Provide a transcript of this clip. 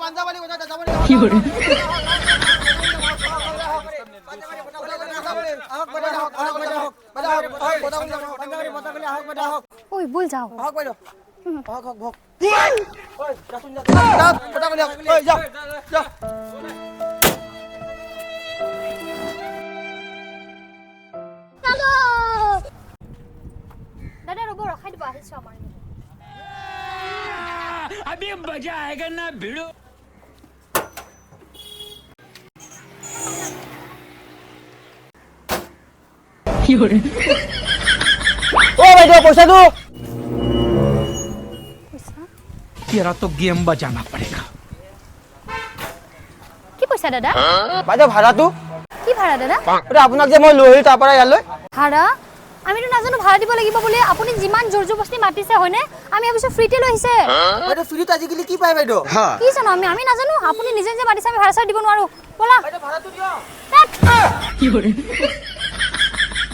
কি কৰে ওই বল যাও দাদা ৰ'ব ৰখাই দিব আহিছো আমাৰ अभी मजा आएगा ना भिड़ो ओ भाई पैसा दो तेरा तो गेम बजाना पड़ेगा কি পইচা দাদা বাইদেউ ভাড়াটো কি ভাড়া দাদা ওটা আপোনাক যে মই লৈ আহিলো তাৰ পৰা ইয়ালৈ ভাড়া আমিতো নাজানো ভাড়া দিব লাগিব বুলি আপুনি যিমান জোৰজবস্তি মাতিছে হয়নে আমি ভাবিছো ফ্ৰীতে লৈ আহিছে বাইদেউ ফ্ৰীত আজিকালি কি পায় বাইদেউ কি জানো আমি নাজানো আপুনি নিজে যে মাতিছে আমি ভাড়া চাড়া দিব নোৱাৰো বলা বাইদেউ ভাড়াটো দিয়ক কি কৰে